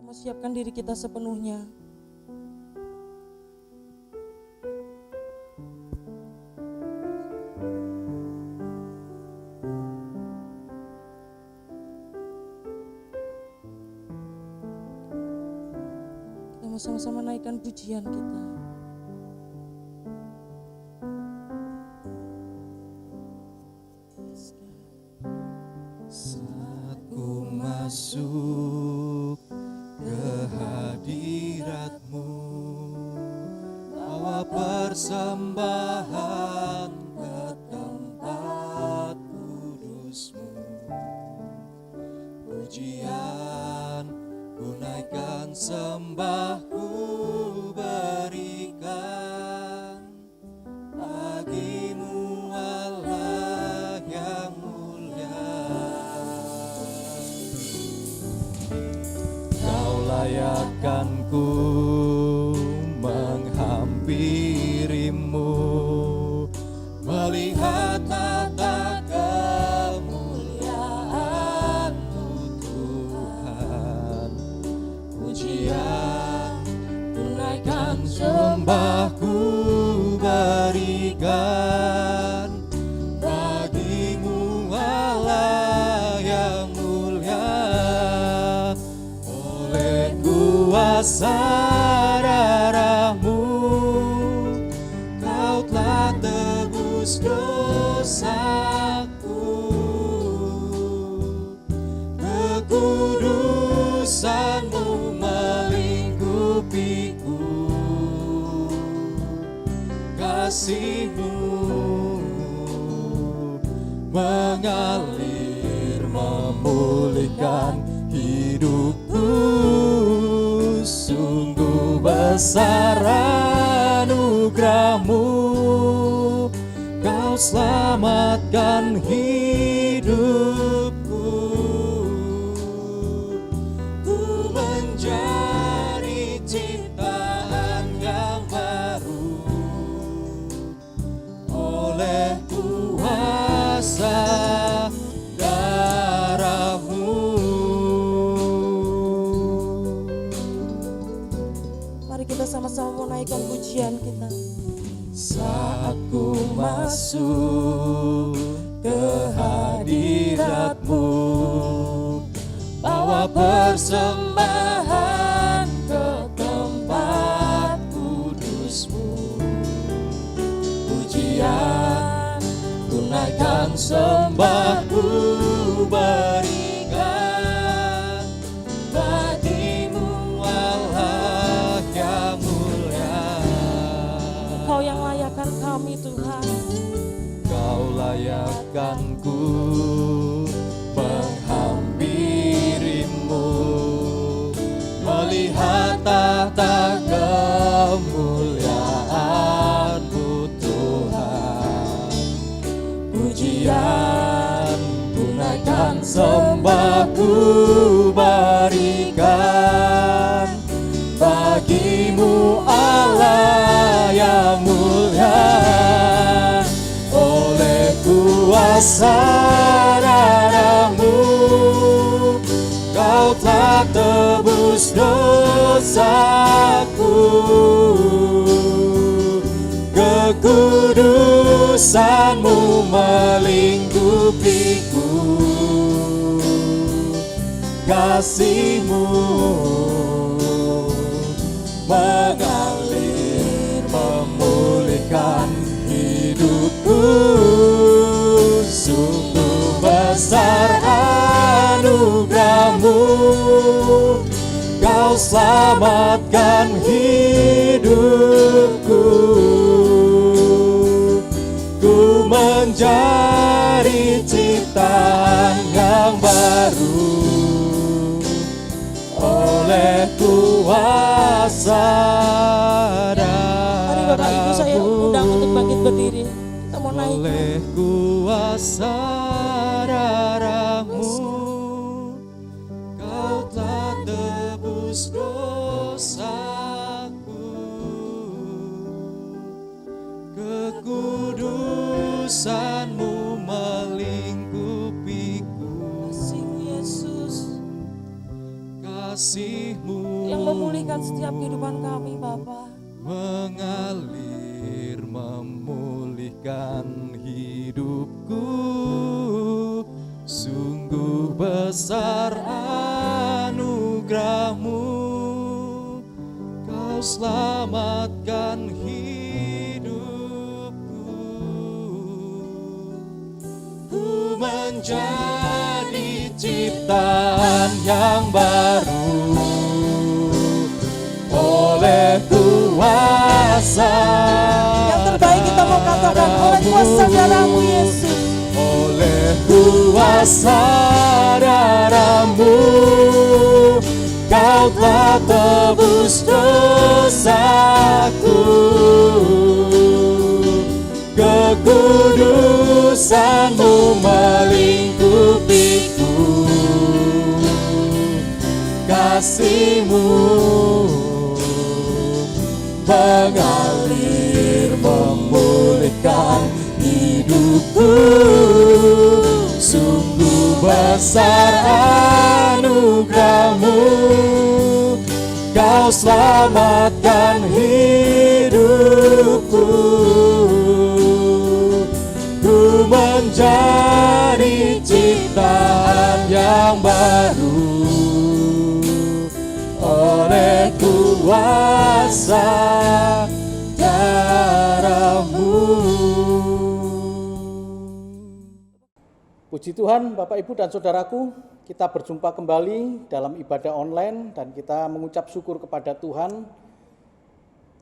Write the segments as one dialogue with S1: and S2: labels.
S1: mau siapkan diri kita sepenuhnya. Kita mau sama-sama naikkan pujian kita.
S2: Saat ku masuk ke hadirat-Mu, bawa persembahan ke tempat kudus-Mu. Pujian ku naikkan, sembah ku berikan bagi-Mu Allah yang mulia. Kau layakkan ku menghampiri-Mu, melihat tata kemuliaan-Mu Tuhan. Pujian ku naikkan, sembah ku berikan bagi-Mu Allah yang mulia. Oleh kuasa darah-Mu, Kau telah tebus dosaku. Kekudusan-Mu melingkupiku, kasih-Mu mengalir memulihkan hidupku. Sungguh besar anugerah-Mu, Kau selamatkan hidupku. Ku menjadi ciptaan yang baru oleh kuasa darah-Mu.
S1: Mari kita sama-sama menaikkan pujian kita.
S2: Saat ku masuk ke hadirat-Mu, bawa persembahan ke tempat kudus-Mu. Pujian ku naikkan, sembah ku berikan bagi-Mu Allah yang mulia.
S1: Kau yang layakkan kami Tuhan.
S2: Kau layakkan ku menghampiri-Mu, melihat tata kemuliaan-Mu Tuhan. Pujian ku naikkan, sembah ku berikan bagi-Mu Allah yang mulia. Oleh kuasa darah-Mu, Kau telah tebus dosaku. Kekudusan-Mu melingkupiku, kasih-Mu mengalir memulihkan hidupku. Sungguh besar anugerah-Mu, Kau selamatkan hidupku. Ku menjadi ciptaan yang baru oleh kuasa
S1: Mari Bapak Ibu saya undang untuk bangkit berdiri. Kita mau naik.
S2: oleh kuasa darah-Mu, Kau telah tebus dosaku. Kekudusan-Mu melingkupiku,
S1: Kasih Yesus.
S2: kasih-Mu
S1: akan setiap kehidupan kami Bapa.
S2: Mengalir memulihkan hidupku, sungguh besar anugerah-Mu, Kau selamatkan hidupku. Ku menjadi ciptaan yang baru oleh kuasa
S1: Yang terbaik kita mau katakan oleh kuasa darah-Mu Yesus.
S2: oleh kuasa darah-Mu, Kau telah tebus dosaku. Kekudusan-Mu melingkupiku, kasih-Mu mengalir memulihkan hidupku, sungguh besar anugerah-Mu, Kau selamatkan hidupku. Ku menjadi ciptaan yang baru oleh kuasa darah-Mu.
S3: Puji Tuhan, Bapak, Ibu, dan Saudaraku, kita berjumpa kembali dalam ibadah online dan kita mengucap syukur kepada Tuhan.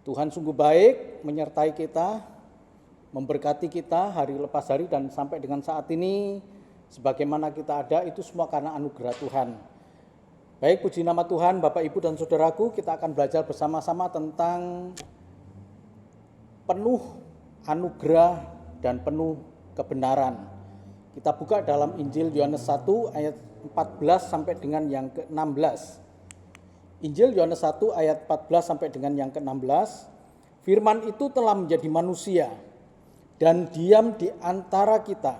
S3: Tuhan sungguh baik menyertai kita, memberkati kita hari lepas hari, dan sampai dengan saat ini sebagaimana kita ada itu semua karena anugerah Tuhan. Baik, puji nama Tuhan, Bapak, Ibu, dan Saudaraku, kita akan belajar bersama-sama tentang penuh anugerah dan penuh kebenaran. Kita buka dalam Injil Yohanes 1 ayat 14 sampai dengan yang ke-16. Injil Yohanes 1 ayat 14 sampai dengan yang ke-16. Firman itu telah menjadi manusia dan diam di antara kita.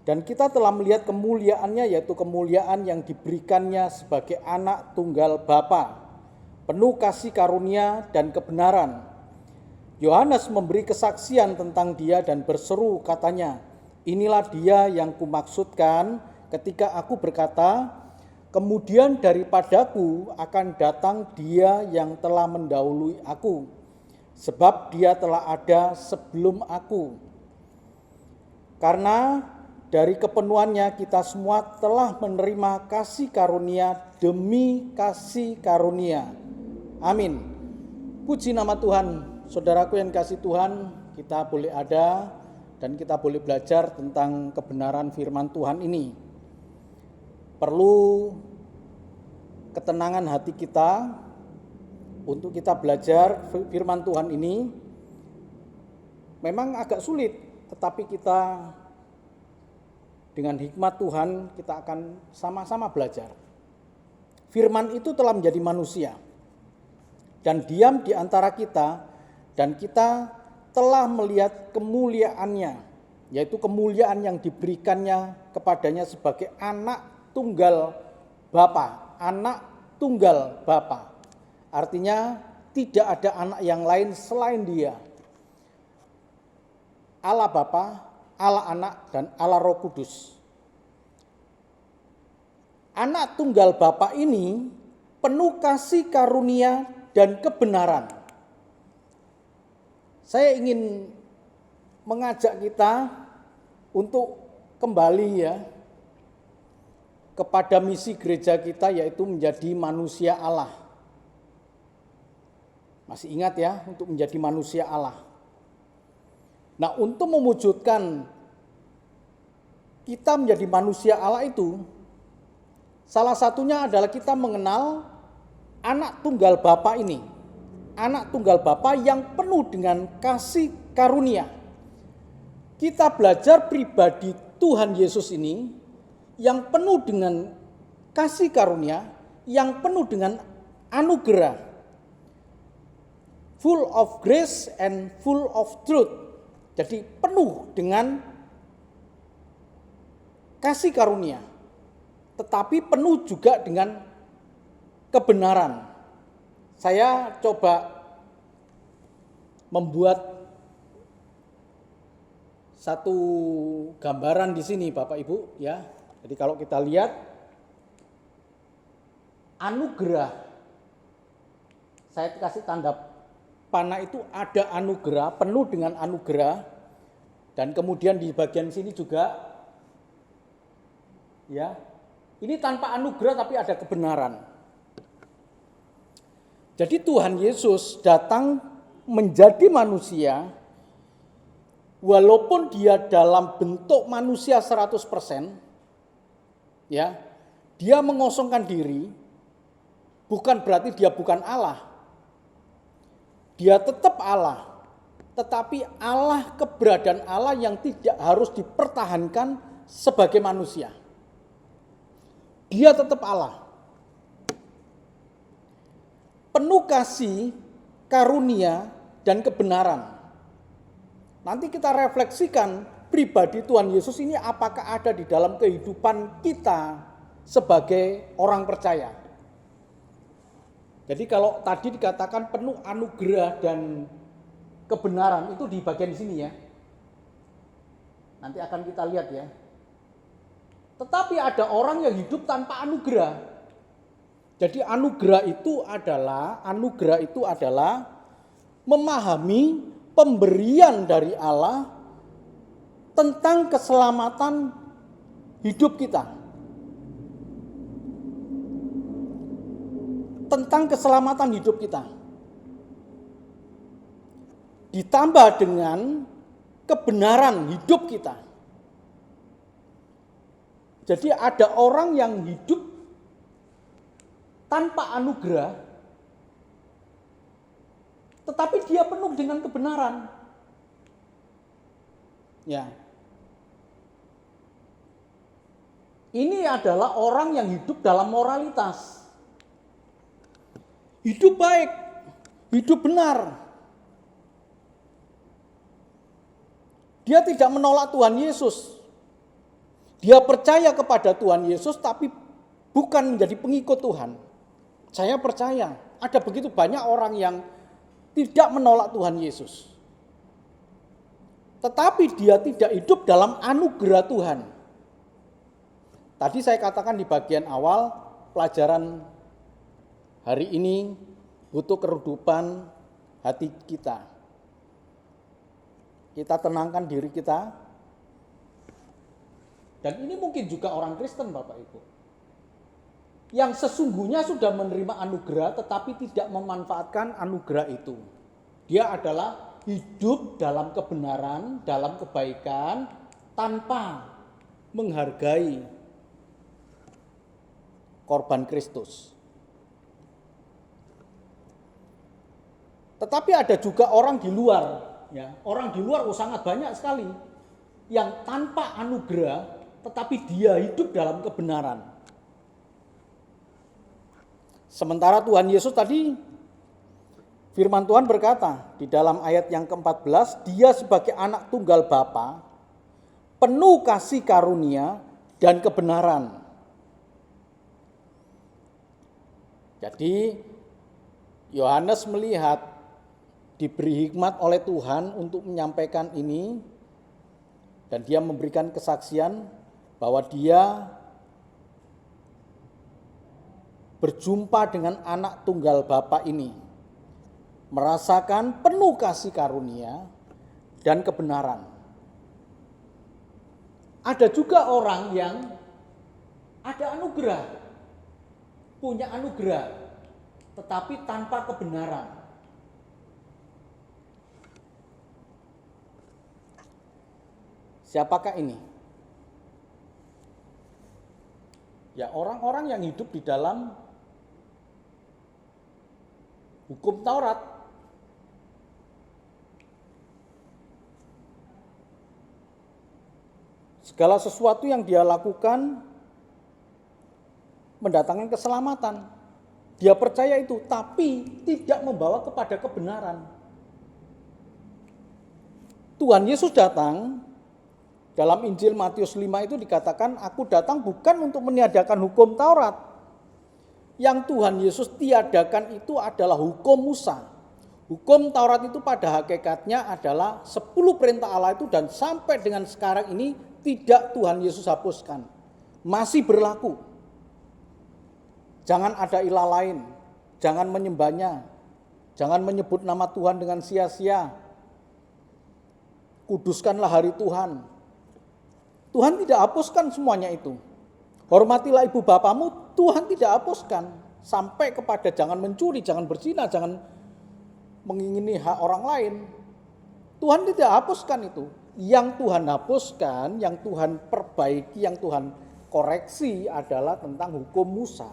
S3: Dan kita telah melihat kemuliaannya, yaitu kemuliaan yang diberikannya sebagai anak tunggal Bapa, penuh kasih karunia dan kebenaran. Yohanes memberi kesaksian tentang dia dan berseru katanya, inilah dia yang kumaksudkan ketika aku berkata, kemudian daripadaku akan datang dia yang telah mendahului aku, sebab dia telah ada sebelum aku. Karena dari kepenuhannya kita semua telah menerima kasih karunia demi kasih karunia. Amin. Puji nama Tuhan. Saudaraku yang kasih Tuhan, kita boleh ada dan kita boleh belajar tentang kebenaran firman Tuhan ini. Perlu ketenangan hati kita untuk kita belajar firman Tuhan ini. Memang agak sulit, tetapi kita dengan hikmat Tuhan kita akan sama-sama belajar. Firman itu telah menjadi manusia dan diam di antara kita, dan kita telah melihat kemuliaannya, yaitu kemuliaan yang diberikannya kepadanya sebagai anak tunggal Bapa. Anak tunggal Bapa. Artinya tidak ada anak yang lain selain dia. Allah Bapa, Allah Anak, dan Allah Roh Kudus. Anak tunggal Bapa ini penuh kasih karunia dan kebenaran. Saya ingin mengajak kita untuk kembali ya kepada misi gereja kita, yaitu menjadi manusia Allah. Masih ingat ya, untuk menjadi manusia Allah. Nah, untuk mewujudkan kita menjadi manusia Allah itu, salah satunya adalah kita mengenal anak tunggal Bapa ini. Anak tunggal Bapa yang penuh dengan kasih karunia. Kita belajar pribadi Tuhan Yesus ini yang penuh dengan kasih karunia, yang penuh dengan anugerah. Full of grace and full of truth. Jadi penuh dengan kasih karunia, tetapi penuh juga dengan kebenaran. Saya coba membuat satu gambaran di sini Bapak Ibu ya. Jadi kalau kita lihat anugerah, saya kasih tanda panah itu ada anugerah, penuh dengan anugerah, dan kemudian di bagian sini juga ya, ini tanpa anugerah tapi ada kebenaran. Jadi Tuhan Yesus datang menjadi manusia, walaupun dia dalam bentuk manusia 100%, ya, dia mengosongkan diri, bukan berarti dia bukan Allah. Dia tetap Allah, tetapi Allah, keberadaan Allah yang tidak harus dipertahankan sebagai manusia. Dia tetap Allah. Penuh kasih, karunia, dan kebenaran. Nanti kita refleksikan pribadi Tuhan Yesus ini apakah ada di dalam kehidupan kita sebagai orang percaya. Jadi kalau tadi dikatakan penuh anugerah dan kebenaran itu di bagian sini ya. Nanti akan kita lihat ya. Tetapi ada orang yang hidup tanpa anugerah. Jadi anugerah itu adalah memahami pemberian dari Allah tentang keselamatan hidup kita. Tentang keselamatan hidup kita. Ditambah dengan kebenaran hidup kita. Jadi ada orang yang hidup tanpa anugerah, tetapi dia penuh dengan kebenaran. Ya. Ini adalah orang yang hidup dalam moralitas. Hidup baik, hidup benar. Dia tidak menolak Tuhan Yesus. Dia percaya kepada Tuhan Yesus tapi bukan menjadi pengikut Tuhan. Saya percaya ada begitu banyak orang yang tidak menolak Tuhan Yesus. Tetapi dia tidak hidup dalam anugerah Tuhan. Tadi saya katakan di bagian awal pelajaran hari ini butuh keredupan hati kita. Kita tenangkan diri kita. Dan ini mungkin juga orang Kristen Bapak Ibu. Yang sesungguhnya sudah menerima anugerah tetapi tidak memanfaatkan anugerah itu. Dia adalah hidup dalam kebenaran, dalam kebaikan, tanpa menghargai korban Kristus. Tetapi ada juga orang di luar, ya, orang di luar sangat banyak sekali yang tanpa anugerah tetapi dia hidup dalam kebenaran. Sementara Tuhan Yesus tadi, firman Tuhan berkata di dalam ayat yang ke-14, dia sebagai anak tunggal Bapa, penuh kasih karunia dan kebenaran. Jadi Yohanes melihat diberi hikmat oleh Tuhan untuk menyampaikan ini, dan dia memberikan kesaksian bahwa dia berjumpa dengan anak tunggal Bapa ini, merasakan penuh kasih karunia dan kebenaran. Ada juga orang yang ada anugerah, punya anugerah, tetapi tanpa kebenaran. Siapakah ini? Ya, orang-orang yang hidup di dalam hukum Taurat. Segala sesuatu yang dia lakukan mendatangkan keselamatan. Dia percaya itu, tapi tidak membawa kepada kebenaran. Tuhan Yesus datang, dalam Injil Matius 5 itu dikatakan, aku datang bukan untuk meniadakan hukum Taurat, yang Tuhan Yesus tiadakan itu adalah hukum Musa. Hukum Taurat itu pada hakikatnya adalah 10 perintah Allah itu, dan sampai dengan sekarang ini tidak Tuhan Yesus hapuskan. Masih berlaku. Jangan ada ilah lain, jangan menyembahnya, jangan menyebut nama Tuhan dengan sia-sia. Kuduskanlah hari Tuhan. Tuhan tidak hapuskan semuanya itu. Hormatilah ibu bapamu, Tuhan tidak hapuskan. Sampai kepada jangan mencuri, jangan berzina, jangan mengingini hak orang lain. Tuhan tidak hapuskan itu. Yang Tuhan hapuskan, yang Tuhan perbaiki, yang Tuhan koreksi adalah tentang hukum Musa.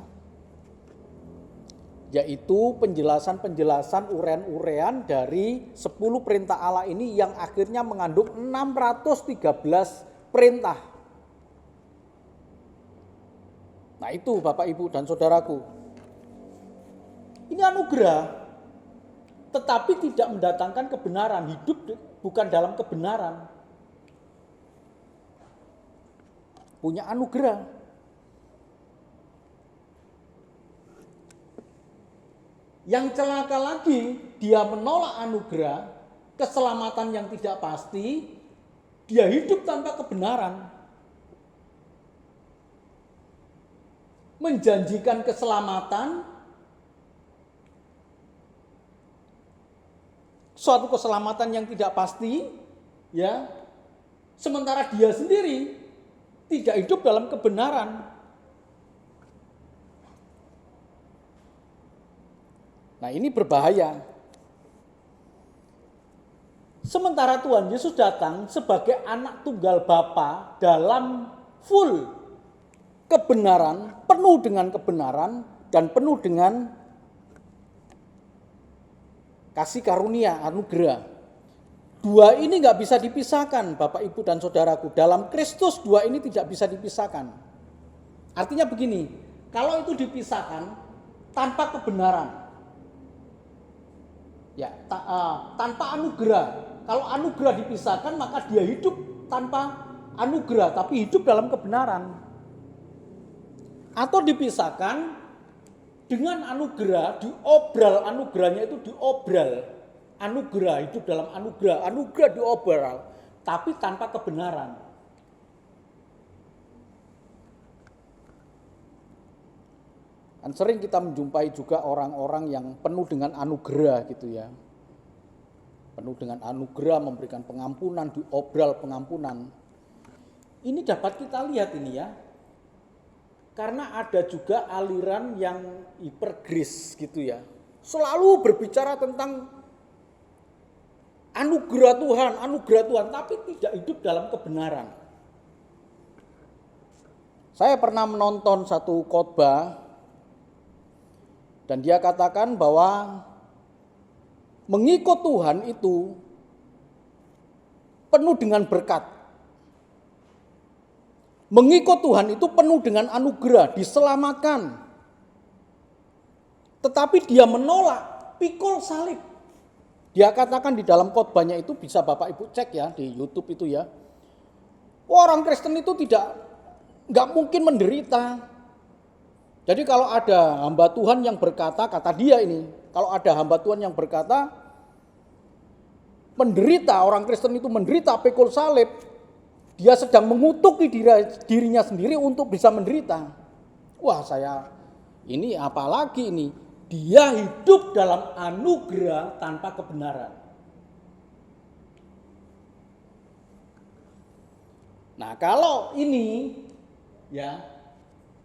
S3: Yaitu penjelasan-penjelasan urean-urean dari 10 perintah Allah ini yang akhirnya mengandung 613 perintah. Nah itu Bapak Ibu dan Saudaraku. Ini anugerah, tetapi tidak mendatangkan kebenaran. Hidup bukan dalam kebenaran. Punya anugerah. Yang celaka lagi, dia menolak anugerah, keselamatan yang tidak pasti, dia hidup tanpa kebenaran. Menjanjikan keselamatan, suatu keselamatan yang tidak pasti, ya. Sementara dia sendiri tidak hidup dalam kebenaran. Nah, ini berbahaya. Sementara Tuhan Yesus datang sebagai anak tunggal Bapa dalam full kebenaran, penuh dengan kebenaran, dan penuh dengan kasih karunia, anugerah. Dua ini nggak bisa dipisahkan, Bapak, Ibu, dan Saudaraku. Dalam Kristus dua ini tidak bisa dipisahkan. Artinya begini, kalau itu dipisahkan tanpa kebenaran, ya tanpa anugerah. Kalau anugerah dipisahkan, maka dia hidup tanpa anugerah, tapi hidup dalam kebenaran. Atau dipisahkan dengan anugerah, diobral anugerahnya itu diobral. Anugerah, hidup dalam anugerah, anugerah diobral, tapi tanpa kebenaran. Kan sering kita menjumpai juga orang-orang yang penuh dengan anugerah gitu ya. Penuh dengan anugerah, memberikan pengampunan, diobral pengampunan. Ini dapat kita lihat ini ya. Karena ada juga aliran yang hipergrace gitu ya. Selalu berbicara tentang anugerah Tuhan, tapi tidak hidup dalam kebenaran. Saya pernah menonton satu khotbah dan dia katakan bahwa mengikut Tuhan itu penuh dengan berkat. Mengikut Tuhan itu penuh dengan anugerah, diselamatkan. Tetapi dia menolak pikul salib. Dia katakan di dalam khotbahnya itu, bisa Bapak Ibu cek ya di YouTube itu ya. Orang Kristen itu nggak mungkin menderita. Jadi kalau ada hamba Tuhan yang berkata, kata dia ini, kalau ada hamba Tuhan yang berkata menderita, orang Kristen itu menderita pikul salib, dia sedang mengutuki dirinya sendiri untuk bisa menderita. Wah, ini apalagi ini? Dia hidup dalam anugerah tanpa kebenaran. Nah, kalau ini ya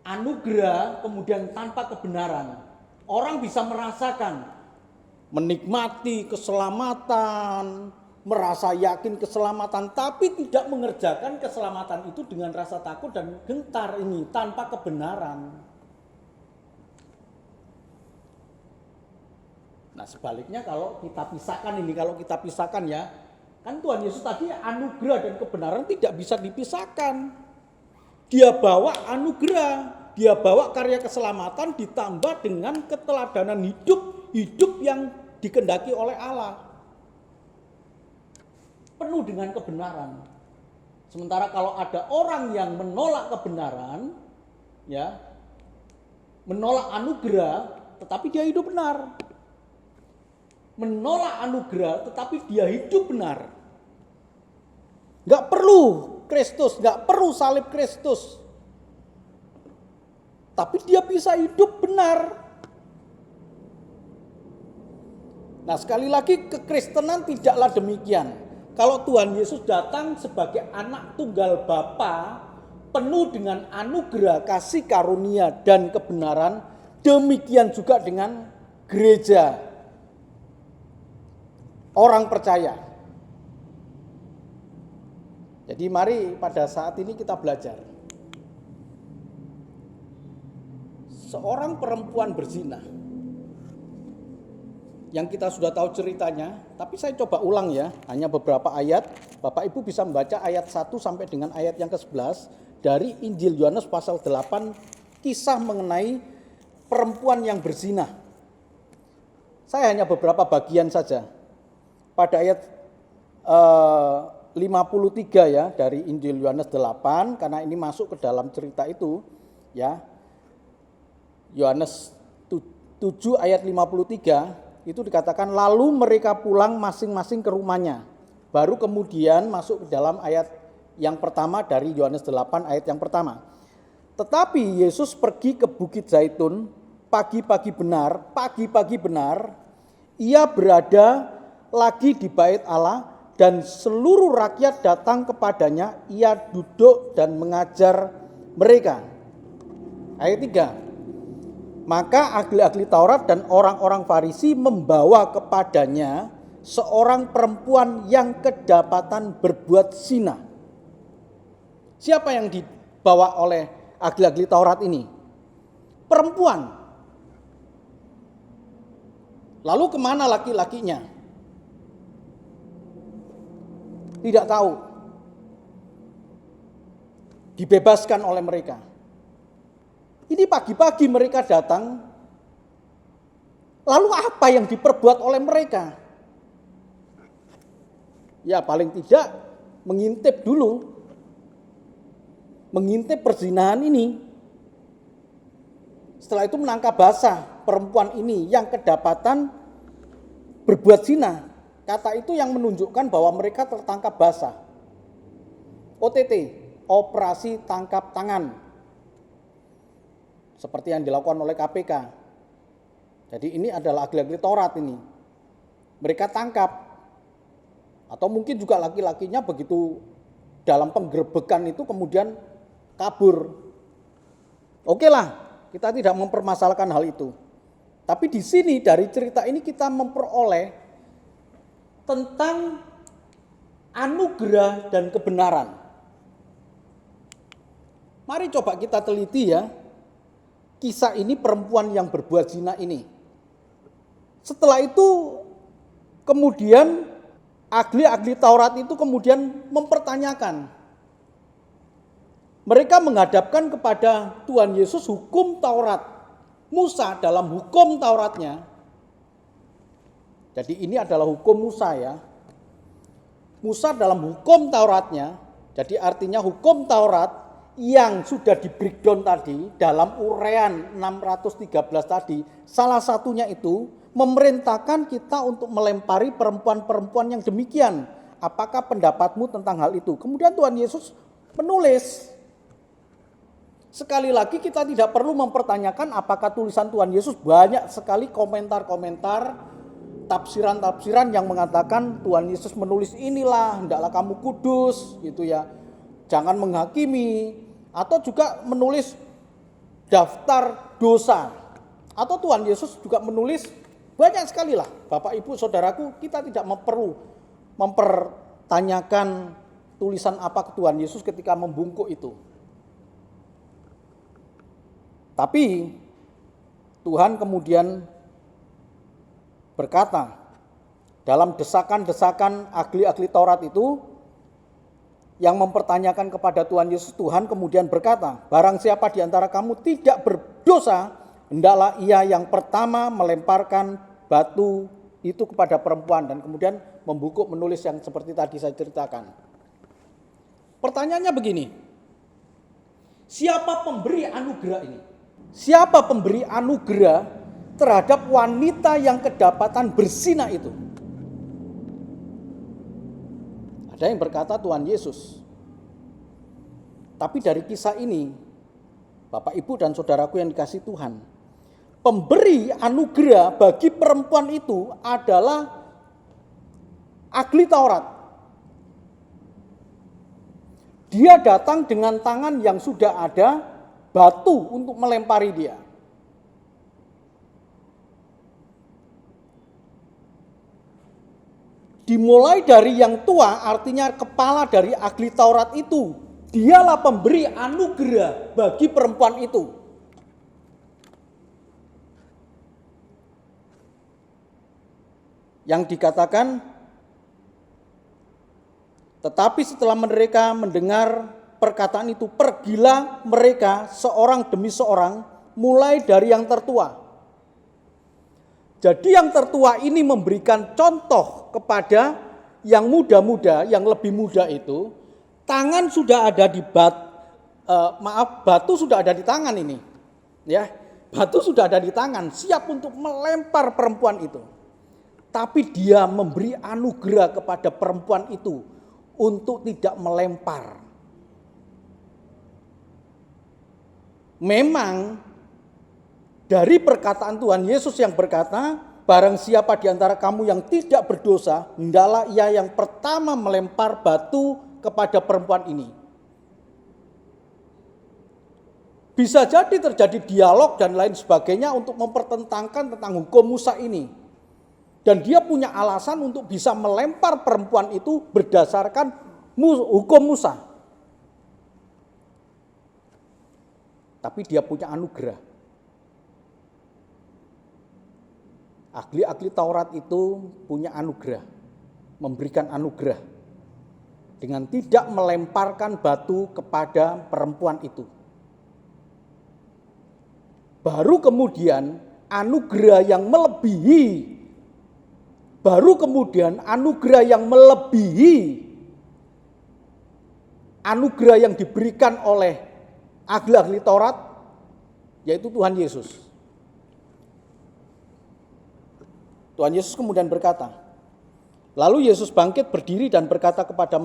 S3: anugerah kemudian tanpa kebenaran, orang bisa merasakan, menikmati keselamatan, merasa yakin keselamatan, tapi tidak mengerjakan keselamatan itu dengan rasa takut dan gentar ini tanpa kebenaran. Nah sebaliknya kalau kita pisahkan ya, kan Tuhan Yesus tadi anugerah dan kebenaran tidak bisa dipisahkan. Dia bawa anugerah, dia bawa karya keselamatan ditambah dengan keteladanan hidup yang dikehendaki oleh Allah. Penuh dengan kebenaran. Sementara kalau ada orang yang menolak kebenaran, ya, menolak anugerah tetapi dia hidup benar. Menolak anugerah tetapi dia hidup benar. Gak perlu Kristus, gak perlu salib Kristus. Tapi dia bisa hidup benar. Nah, sekali lagi kekristenan tidaklah demikian. Kalau Tuhan Yesus datang sebagai anak tunggal Bapa, penuh dengan anugerah, kasih karunia dan kebenaran, demikian juga dengan gereja. Orang percaya. Jadi mari pada saat ini kita belajar. Seorang perempuan berzina, yang kita sudah tahu ceritanya, tapi saya coba ulang ya, hanya beberapa ayat. Bapak Ibu bisa membaca ayat 1 sampai dengan ayat yang ke-11 dari Injil Yohanes pasal 8, kisah mengenai perempuan yang berzina. Saya hanya beberapa bagian saja. Pada ayat 53 ya dari Injil Yohanes 8, karena ini masuk ke dalam cerita itu ya. Yohanes 7 ayat 53 itu dikatakan lalu mereka pulang masing-masing ke rumahnya. Baru kemudian masuk ke dalam ayat yang pertama dari Yohanes 8 ayat yang pertama. Tetapi Yesus pergi ke Bukit Zaitun pagi-pagi benar, ia berada lagi di bait Allah dan seluruh rakyat datang kepadanya, ia duduk dan mengajar mereka. Ayat 3. Maka ahli-ahli Taurat dan orang-orang Farisi membawa kepadanya seorang perempuan yang kedapatan berbuat zina. Siapa yang dibawa oleh ahli-ahli Taurat ini? Perempuan. Lalu kemana laki-lakinya? Tidak tahu. Dibebaskan oleh mereka. Ini pagi-pagi mereka datang, lalu apa yang diperbuat oleh mereka? Ya paling tidak mengintip dulu, mengintip perzinahan ini. Setelah itu menangkap basah perempuan ini yang kedapatan berbuat zina. Kata itu yang menunjukkan bahwa mereka tertangkap basah. OTT, operasi tangkap tangan. Seperti yang dilakukan oleh KPK. Jadi ini adalah ahli-ahli Taurat ini. Mereka tangkap. Atau mungkin juga laki-lakinya begitu dalam penggerebekan itu kemudian kabur. Oke lah, kita tidak mempermasalahkan hal itu. Tapi di sini dari cerita ini kita memperoleh tentang anugerah dan kebenaran. Mari coba kita teliti ya. Kisah ini perempuan yang berbuat zina ini. Setelah itu kemudian ahli-ahli Taurat itu kemudian mempertanyakan. Mereka menghadapkan kepada Tuhan Yesus hukum Taurat. Musa dalam hukum Tauratnya. Jadi ini adalah hukum Musa ya. Musa dalam hukum Tauratnya. Jadi artinya hukum Taurat yang sudah di breakdown tadi dalam uraian 613 tadi, salah satunya itu memerintahkan kita untuk melempari perempuan-perempuan yang demikian. Apakah pendapatmu tentang hal itu? Kemudian Tuhan Yesus menulis. Sekali lagi kita tidak perlu mempertanyakan apakah tulisan Tuhan Yesus, banyak sekali komentar-komentar, tafsiran-tafsiran yang mengatakan Tuhan Yesus menulis inilah, hendaklah kamu kudus gitu ya. Jangan menghakimi, atau juga menulis daftar dosa. Atau Tuhan Yesus juga menulis banyak sekali lah. Bapak, Ibu, Saudaraku, kita tidak perlu mempertanyakan tulisan apa Tuhan Yesus ketika membungkuk itu. Tapi Tuhan kemudian berkata, dalam desakan-desakan ahli-ahli Taurat itu, yang mempertanyakan kepada Tuhan Yesus, Tuhan kemudian berkata, barang siapa di antara kamu tidak berdosa, hendaklah ia yang pertama melemparkan batu itu kepada perempuan. Dan kemudian membungkuk menulis yang seperti tadi saya ceritakan. Pertanyaannya begini, siapa pemberi anugerah ini? Siapa pemberi anugerah terhadap wanita yang kedapatan bersinah itu? Ada yang berkata Tuhan Yesus. Tapi dari kisah ini, Bapak, Ibu, dan saudaraku yang dikasihi Tuhan, pemberi anugerah bagi perempuan itu adalah ahli Taurat. Dia datang dengan tangan yang sudah ada batu untuk melempari dia. Dimulai dari yang tua, artinya kepala dari ahli Taurat itu. Dialah pemberi anugerah bagi perempuan itu. Yang dikatakan, tetapi setelah mereka mendengar perkataan itu, pergilah mereka seorang demi seorang, mulai dari yang tertua. Jadi yang tertua ini memberikan contoh kepada yang muda-muda, yang lebih muda itu, tangan sudah ada di batu sudah ada di tangan ini. Ya, batu sudah ada di tangan, siap untuk melempar perempuan itu. Tapi dia memberi anugerah kepada perempuan itu untuk tidak melempar. Memang dari perkataan Tuhan Yesus yang berkata, barang siapa di antara kamu yang tidak berdosa, hendaklah ia yang pertama melempar batu kepada perempuan ini. Bisa jadi terjadi dialog dan lain sebagainya untuk mempertentangkan tentang hukum Musa ini. Dan dia punya alasan untuk bisa melempar perempuan itu berdasarkan hukum Musa. Tapi dia punya anugerah. Ahli-ahli Taurat itu punya anugerah, memberikan anugerah dengan tidak melemparkan batu kepada perempuan itu. Baru kemudian anugerah yang melebihi, anugerah yang diberikan oleh ahli-ahli Taurat, yaitu Tuhan Yesus. Tuhan Yesus kemudian berkata, lalu Yesus bangkit berdiri dan berkata kepada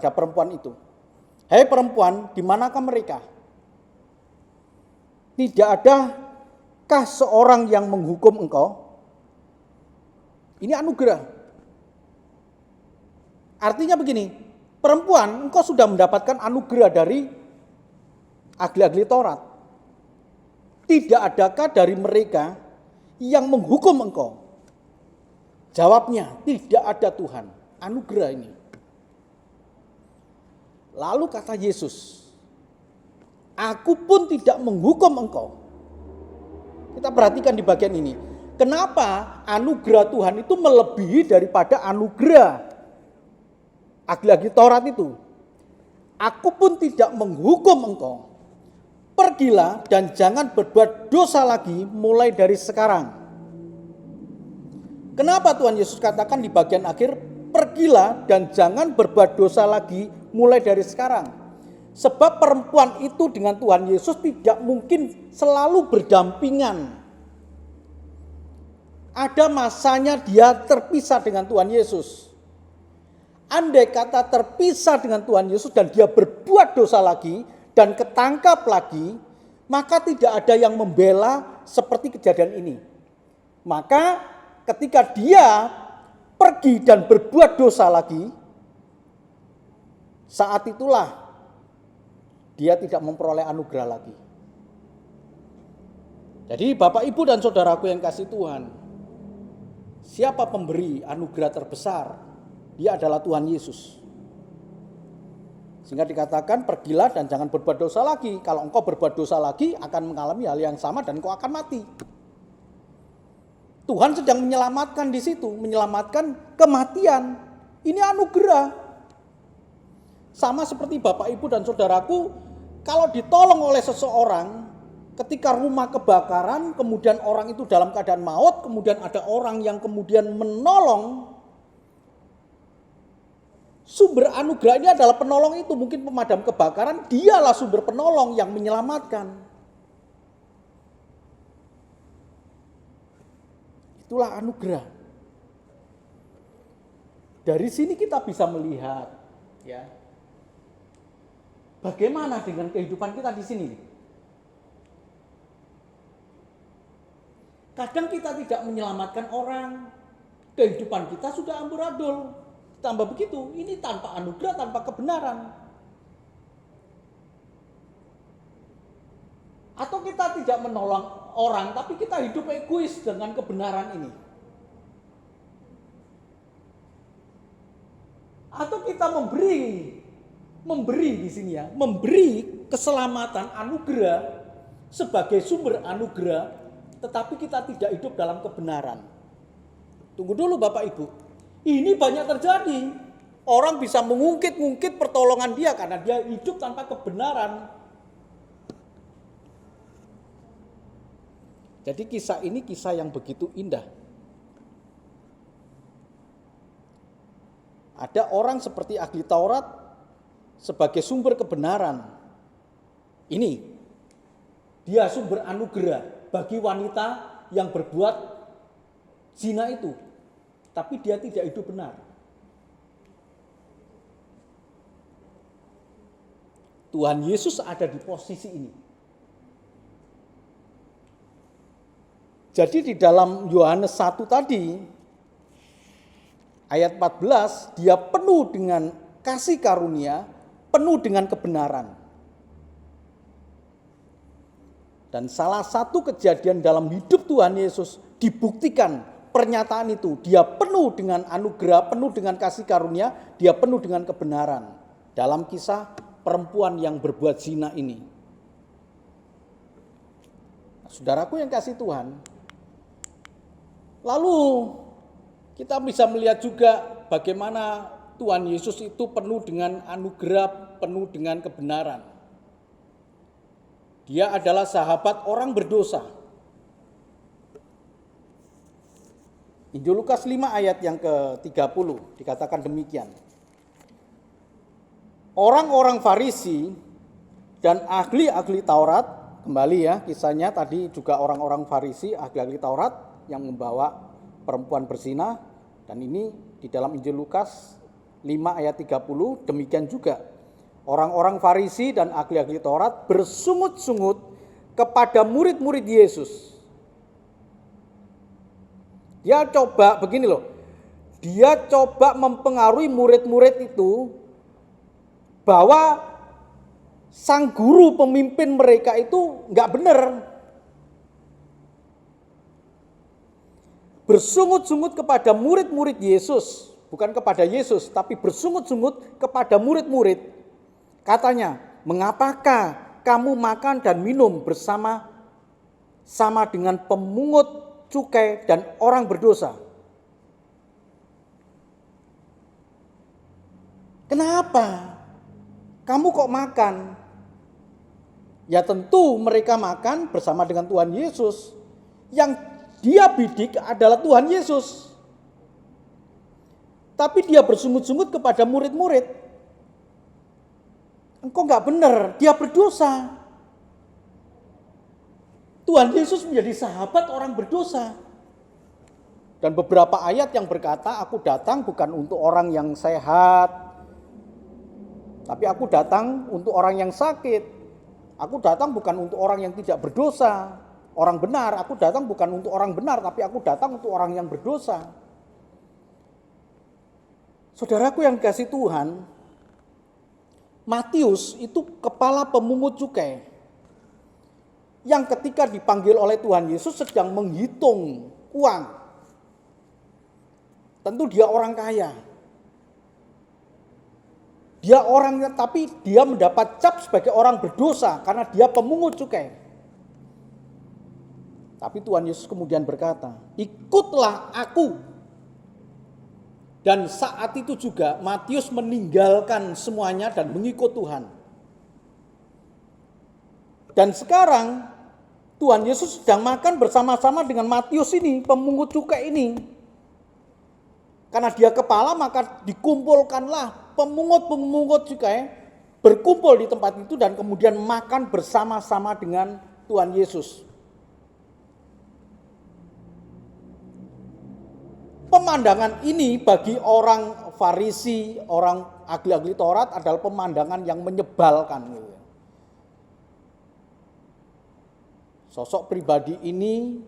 S3: perempuan itu, hei perempuan, di manakah mereka? Tidak adakah seorang yang menghukum engkau? Ini anugerah. Artinya begini, perempuan, engkau sudah mendapatkan anugerah dari ahli-ahli Taurat. Tidak adakah dari mereka yang menghukum engkau? Jawabnya, tidak ada Tuhan. Anugerah ini. Lalu kata Yesus, aku pun tidak menghukum engkau. Kita perhatikan di bagian ini. Kenapa anugerah Tuhan itu melebihi daripada anugerah ahli-ahli Taurat itu? Aku pun tidak menghukum engkau. Pergilah dan jangan berbuat dosa lagi mulai dari sekarang. Kenapa Tuhan Yesus katakan di bagian akhir, pergilah dan jangan berbuat dosa lagi mulai dari sekarang? Sebab perempuan itu dengan Tuhan Yesus tidak mungkin selalu berdampingan. Ada masanya dia terpisah dengan Tuhan Yesus. Andai kata terpisah dengan Tuhan Yesus dan dia berbuat dosa lagi dan ketangkap lagi, maka tidak ada yang membela seperti kejadian ini. Maka ketika dia pergi dan berbuat dosa lagi, saat itulah dia tidak memperoleh anugerah lagi. Jadi Bapak, Ibu, dan saudaraku yang kasih Tuhan, siapa pemberi anugerah terbesar? Dia adalah Tuhan Yesus. Sehingga dikatakan, pergilah dan jangan berbuat dosa lagi. Kalau engkau berbuat dosa lagi, akan mengalami hal yang sama dan engkau akan mati. Tuhan sedang menyelamatkan di situ, menyelamatkan kematian. Ini anugerah. Sama seperti Bapak, Ibu, dan saudaraku, kalau ditolong oleh seseorang, ketika rumah kebakaran, kemudian orang itu dalam keadaan maut, kemudian ada orang yang kemudian menolong Sumber anugerah ini adalah penolong itu, mungkin pemadam kebakaran, dialah sumber penolong yang menyelamatkan. Itulah anugerah. Dari sini kita bisa melihat, ya, bagaimana dengan kehidupan kita di sini. Kadang kita tidak menyelamatkan orang, kehidupan kita sudah amburadul. Tambah begitu, ini tanpa anugerah, tanpa kebenaran. Atau kita tidak menolong orang, tapi kita hidup egois dengan kebenaran ini. Atau kita memberi di sini ya, memberi keselamatan anugerah sebagai sumber anugerah, tetapi kita tidak hidup dalam kebenaran. Tunggu dulu Bapak Ibu. Ini banyak terjadi. Orang bisa mengungkit-ungkit pertolongan dia karena dia hidup tanpa kebenaran. Jadi kisah ini kisah yang begitu indah. Ada orang seperti ahli Taurat sebagai sumber kebenaran. Ini dia sumber anugerah bagi wanita yang berbuat zina itu. Tapi dia tidak hidup benar. Tuhan Yesus ada di posisi ini. Jadi di dalam Yohanes 1 tadi, ayat 14, dia penuh dengan kasih karunia, penuh dengan kebenaran. Dan salah satu kejadian dalam hidup Tuhan Yesus dibuktikan pernyataan itu, dia penuh dengan anugerah, penuh dengan kasih karunia, dia penuh dengan kebenaran. Dalam kisah perempuan yang berbuat zina ini. Nah, saudaraku yang kasih Tuhan, lalu kita bisa melihat juga bagaimana Tuhan Yesus itu penuh dengan anugerah, penuh dengan kebenaran. Dia adalah sahabat orang berdosa. Injil Lukas 5 ayat yang ke-30 dikatakan demikian. Orang-orang Farisi dan ahli-ahli Taurat, kembali ya kisahnya tadi juga orang-orang Farisi, ahli-ahli Taurat yang membawa perempuan berzina, dan ini di dalam Injil Lukas 5 ayat 30 demikian juga. Orang-orang Farisi dan ahli-ahli Taurat bersungut-sungut kepada murid-murid Yesus. Dia coba begini loh, dia coba mempengaruhi murid-murid itu bahwa sang guru pemimpin mereka itu nggak benar. Bersungut-sungut kepada murid-murid Yesus, bukan kepada Yesus, tapi bersungut-sungut kepada murid-murid. Katanya, mengapakah kamu makan dan minum bersama dengan pemungut cukai dan orang berdosa? Kenapa? Kamu kok makan? Ya tentu mereka makan bersama dengan Tuhan Yesus. Yang dia bidik adalah Tuhan Yesus. Tapi dia bersungut-sungut kepada murid-murid. Engkau gak benar, dia berdosa. Tuhan Yesus menjadi sahabat orang berdosa. Dan beberapa ayat yang berkata, aku datang bukan untuk orang yang sehat, tapi aku datang untuk orang yang sakit. Aku datang bukan untuk orang yang tidak berdosa, orang benar. Aku datang bukan untuk orang benar, tapi aku datang untuk orang yang berdosa. Saudaraku yang dikasihi Tuhan, Matius itu kepala pemungut cukai, yang ketika dipanggil oleh Tuhan Yesus sedang menghitung uang. Tentu dia orang kaya. Dia orangnya, tapi dia mendapat cap sebagai orang berdosa karena dia pemungut cukai. Tapi Tuhan Yesus kemudian berkata, ikutlah aku. Dan saat itu juga Matius meninggalkan semuanya dan mengikut Tuhan. Dan sekarang Tuhan Yesus sedang makan bersama-sama dengan Matius ini, pemungut cukai ini. Karena dia kepala, maka dikumpulkanlah pemungut cukai berkumpul di tempat itu dan kemudian makan bersama-sama dengan Tuhan Yesus. Pemandangan ini bagi orang Farisi, orang ahli-ahli Taurat adalah pemandangan yang menyebalkan. Sosok pribadi ini,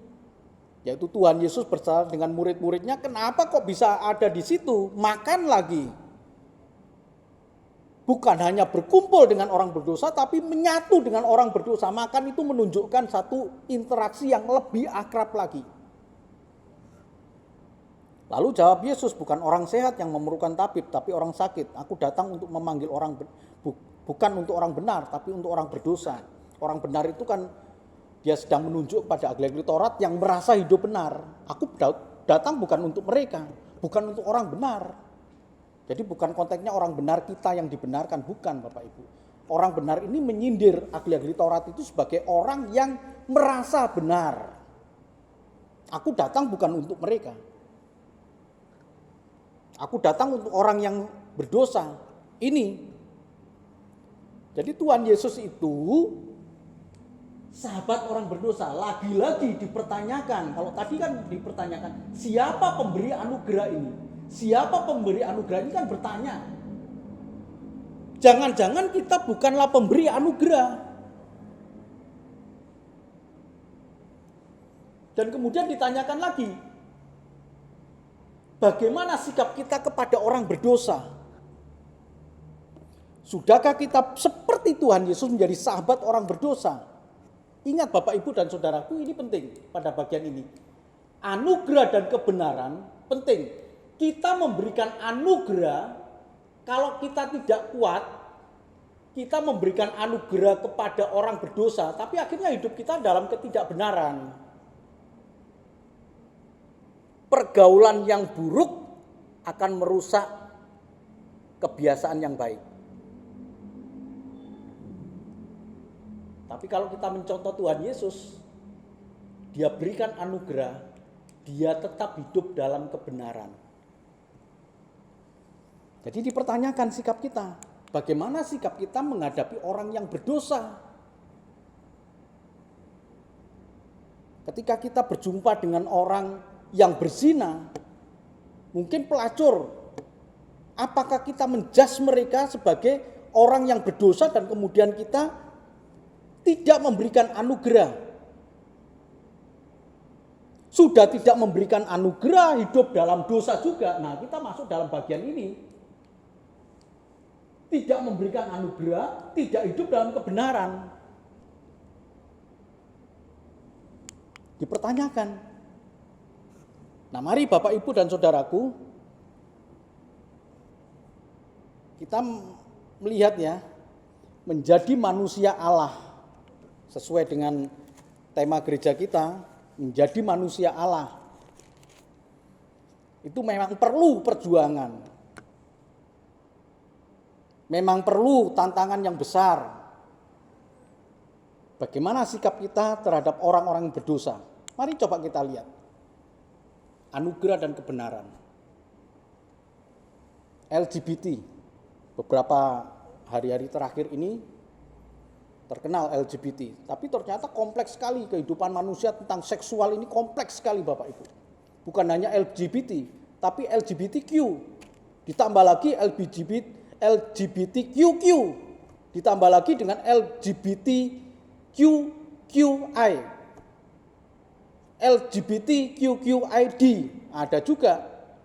S3: yaitu Tuhan Yesus bersama dengan murid-muridnya, kenapa kok bisa ada di situ? Makan lagi. Bukan hanya berkumpul dengan orang berdosa, tapi menyatu dengan orang berdosa. Makan itu menunjukkan satu interaksi yang lebih akrab lagi. Lalu jawab Yesus, bukan orang sehat yang memerlukan tabib, tapi orang sakit. Aku datang untuk memanggil orang, bukan untuk orang benar, tapi untuk orang berdosa. Orang benar itu kan dia sedang menunjuk pada ahli-ahli Taurat yang merasa hidup benar. Aku datang bukan untuk mereka, bukan untuk orang benar. Jadi bukan konteksnya orang benar kita yang dibenarkan, bukan Bapak Ibu. Orang benar ini menyindir ahli-ahli Taurat itu sebagai orang yang merasa benar. Aku datang bukan untuk mereka. Aku datang untuk orang yang berdosa. Ini. Jadi Tuhan Yesus itu sahabat orang berdosa. Lagi-lagi dipertanyakan. Kalau tadi kan dipertanyakan, siapa pemberi anugerah ini? Siapa pemberi anugerah ini kan bertanya. Jangan-jangan kita bukanlah pemberi anugerah. Dan kemudian ditanyakan lagi, bagaimana sikap kita kepada orang berdosa? Sudahkah kita seperti Tuhan Yesus menjadi sahabat orang berdosa? Ingat Bapak Ibu dan Saudaraku, ini penting pada bagian ini. Anugerah dan kebenaran penting. Kita memberikan anugerah, kalau kita tidak kuat, kita memberikan anugerah kepada orang berdosa, tapi akhirnya hidup kita dalam ketidakbenaran. Pergaulan yang buruk akan merusak kebiasaan yang baik. Tapi kalau kita mencontoh Tuhan Yesus, Dia berikan anugerah, Dia tetap hidup dalam kebenaran. Jadi dipertanyakan sikap kita, bagaimana sikap kita menghadapi orang yang berdosa? Ketika kita berjumpa dengan orang yang berzina, mungkin pelacur, apakah kita menjudge mereka sebagai orang yang berdosa dan kemudian kita tidak memberikan anugerah? Sudah tidak memberikan anugerah, hidup dalam dosa juga. Nah, kita masuk dalam bagian ini. Tidak memberikan anugerah, tidak hidup dalam kebenaran. Dipertanyakan. Nah, mari Bapak Ibu dan Saudaraku, kita melihat ya, menjadi manusia Allah. Sesuai dengan tema gereja kita, menjadi manusia Allah. Itu memang perlu perjuangan. Memang perlu tantangan yang besar. Bagaimana sikap kita terhadap orang-orang yang berdosa? Mari coba kita lihat. Anugerah dan kebenaran. LGBT. Beberapa hari-hari terakhir ini terkenal LGBT. Tapi ternyata kompleks sekali kehidupan manusia tentang seksual ini, kompleks sekali Bapak Ibu. Bukan hanya LGBT, tapi LGBTQ. Ditambah lagi LGBTQQ, ditambah lagi dengan LGBTQQI, LGBTQQID, ada juga.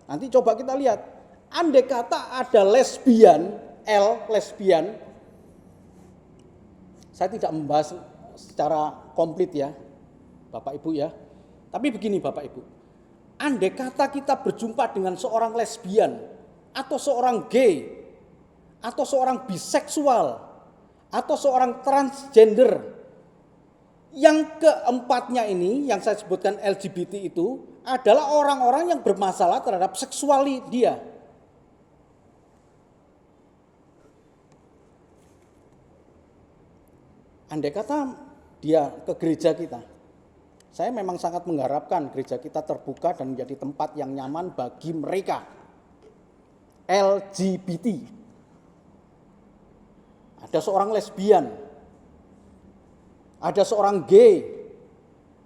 S3: Nanti coba kita lihat, andai kata ada lesbian, lesbian, saya tidak membahas secara komplit ya, Bapak Ibu ya. Tapi begini Bapak Ibu, andai kata kita berjumpa dengan seorang lesbian, atau seorang gay, atau seorang biseksual, atau seorang transgender. Yang keempatnya ini, yang saya sebutkan LGBT itu, adalah orang-orang yang bermasalah terhadap seksual dia. Andai kata dia ke gereja kita, saya memang sangat mengharapkan gereja kita terbuka dan menjadi tempat yang nyaman bagi mereka. LGBT. ada seorang lesbian, ada seorang gay,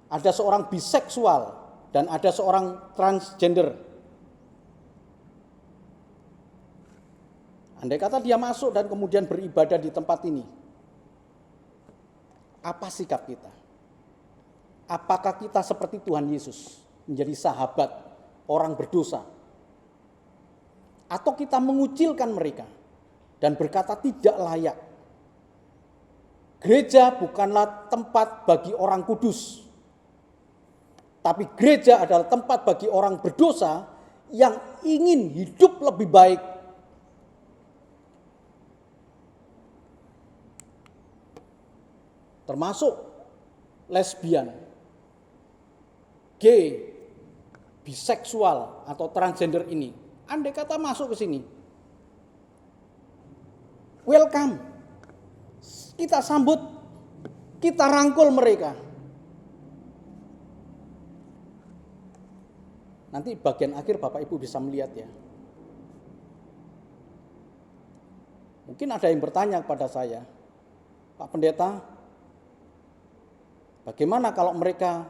S3: ada seorang biseksual, dan ada seorang transgender. Andai kata dia masuk dan kemudian beribadah di tempat ini, apa sikap kita? Apakah kita seperti Tuhan Yesus, menjadi sahabat orang berdosa? Atau kita mengucilkan mereka dan berkata tidak layak? Gereja bukanlah tempat bagi orang kudus, tapi gereja adalah tempat bagi orang berdosa yang ingin hidup lebih baik. Termasuk lesbian, gay, biseksual atau transgender ini. Andai kata masuk ke sini, welcome, kita sambut, kita rangkul mereka. Nanti bagian akhir Bapak Ibu bisa melihat ya. Mungkin ada yang bertanya kepada saya, Pak Pendeta, bagaimana kalau mereka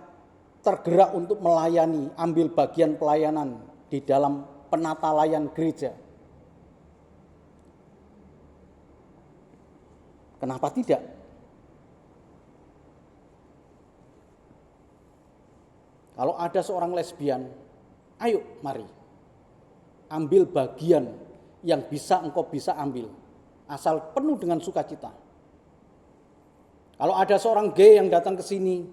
S3: tergerak untuk melayani, ambil bagian pelayanan di dalam penata layan gereja? Kenapa tidak? Kalau ada seorang lesbian, ayo mari, ambil bagian yang bisa engkau bisa ambil, asal penuh dengan sukacita. Kalau ada seorang gay yang datang ke sini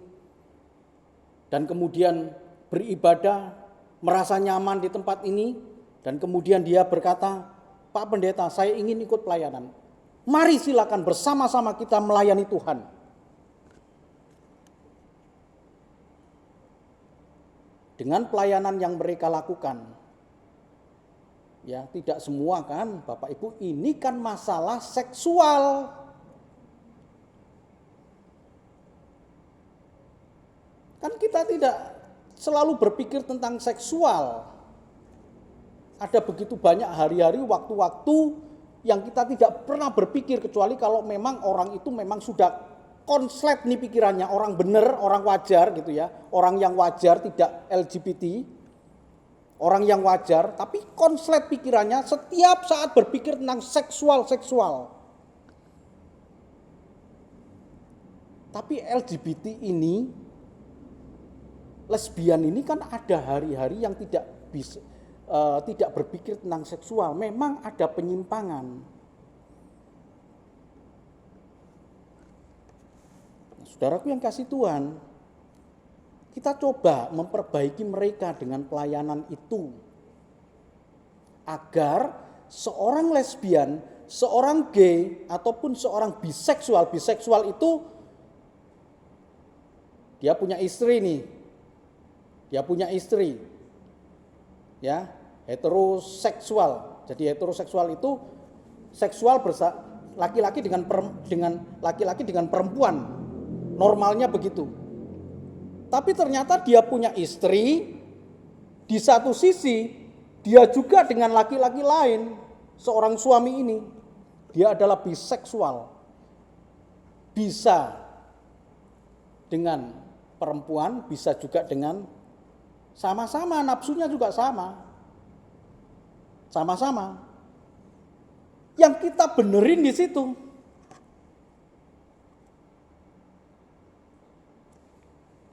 S3: dan kemudian beribadah, merasa nyaman di tempat ini, dan kemudian dia berkata, Pak Pendeta, saya ingin ikut pelayanan. Mari silakan bersama-sama kita melayani Tuhan. Dengan pelayanan yang mereka lakukan, ya tidak semua kan Bapak Ibu, ini kan masalah seksual. Kan kita tidak selalu berpikir tentang seksual. Ada begitu banyak hari-hari, waktu-waktu yang kita tidak pernah berpikir, kecuali kalau memang orang itu memang sudah konslet nih pikirannya, orang benar, orang wajar gitu ya. Orang yang wajar, tidak LGBT, orang yang wajar, tapi konslet pikirannya setiap saat berpikir tentang seksual. Tapi LGBT ini, lesbian ini kan ada hari-hari yang tidak bisa, tidak berpikir tentang seksual. Memang ada penyimpangan. Saudaraku yang kasih Tuhan, kita coba memperbaiki mereka dengan pelayanan itu, agar seorang lesbian, seorang gay, ataupun seorang biseksual itu dia punya istri nih, dia punya istri, ya, heteroseksual. Jadi heteroseksual itu seksual laki-laki dengan laki-laki dengan perempuan, normalnya begitu. Tapi ternyata dia punya istri, di satu sisi dia juga dengan laki-laki lain, seorang suami ini, dia adalah biseksual, bisa dengan perempuan, bisa juga dengan sama-sama, nafsunya juga sama-sama. Yang kita benerin di situ.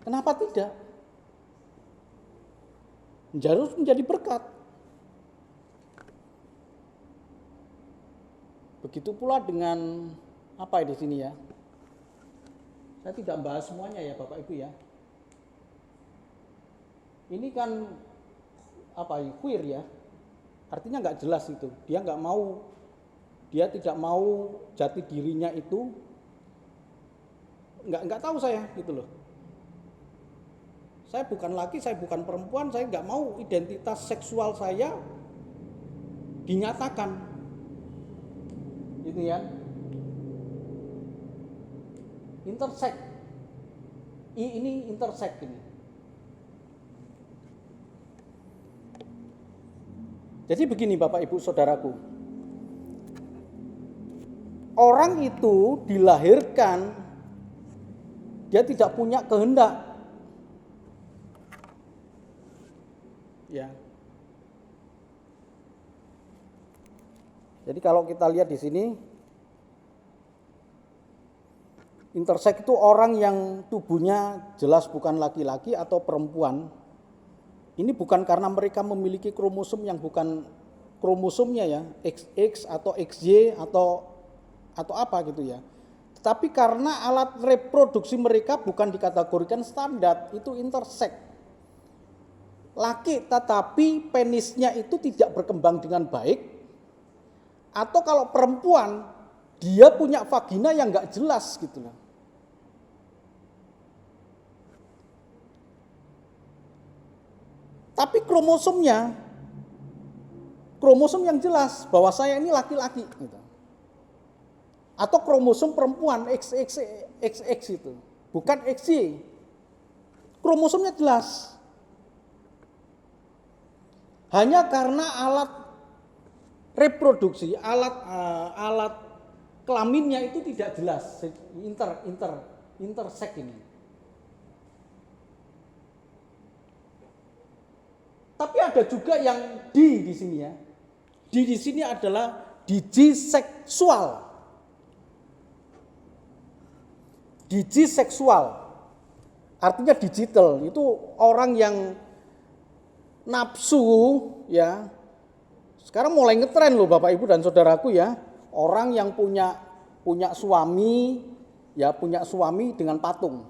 S3: Kenapa tidak? Harus menjadi berkat. Begitu pula dengan apa di sini ya? Saya tidak bahas semuanya ya Bapak Ibu ya. Ini kan apa ya, queer ya, artinya nggak jelas itu. Dia tidak mau jati dirinya itu, nggak tahu saya gitu loh. Saya bukan laki, saya bukan perempuan, saya nggak mau identitas seksual saya dinyatakan, gitu ya. Intersek, ini intersek ini. Jadi begini Bapak Ibu Saudaraku, orang itu dilahirkan, dia tidak punya kehendak. Ya. Jadi kalau kita lihat di sini, intersex itu orang yang tubuhnya jelas bukan laki-laki atau perempuan. Ini bukan karena mereka memiliki kromosom yang bukan kromosomnya ya, XX atau XY atau apa gitu ya. Tetapi karena alat reproduksi mereka bukan dikategorikan standar, itu intersex. Laki tetapi penisnya itu tidak berkembang dengan baik. Atau kalau perempuan, dia punya vagina yang nggak jelas gitu loh. Tapi kromosom yang jelas bahwa saya ini laki-laki gitu. Atau kromosom perempuan XX itu, bukan XY. Kromosomnya jelas. Hanya karena alat reproduksi, alat kelaminnya itu tidak jelas, intersex ini. Tapi ada juga yang di sini ya. Di sini adalah digiseksual. Digiseksual artinya digital, itu orang yang nafsu ya. Sekarang mulai ngetren loh Bapak Ibu dan Saudaraku ya. Orang yang punya suami ya, punya suami dengan patung.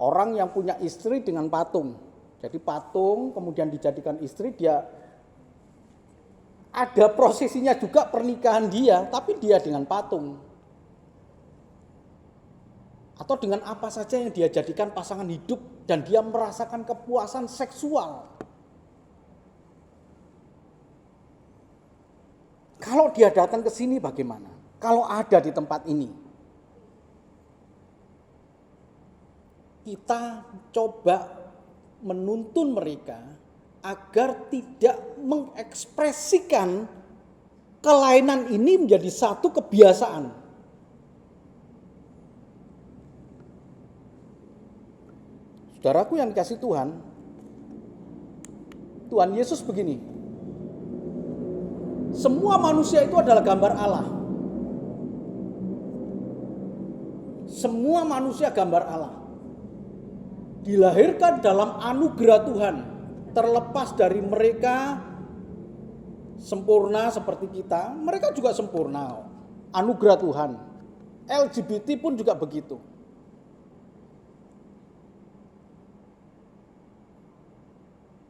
S3: Orang yang punya istri dengan patung. Jadi patung kemudian dijadikan istri, dia ada prosesinya juga pernikahan dia, tapi dia dengan patung. Atau dengan apa saja yang dia jadikan pasangan hidup dan dia merasakan kepuasan seksual. Kalau dia datang ke sini bagaimana? Kalau ada di tempat ini, kita coba menuntun mereka agar tidak mengekspresikan kelainan ini menjadi satu kebiasaan. Saudaraku yang dikasih Tuhan, Tuhan Yesus begini, semua manusia itu adalah gambar Allah. Semua manusia gambar Allah. Dilahirkan dalam anugerah Tuhan, terlepas dari mereka sempurna seperti kita, mereka juga sempurna. Anugerah Tuhan. LGBT pun juga begitu.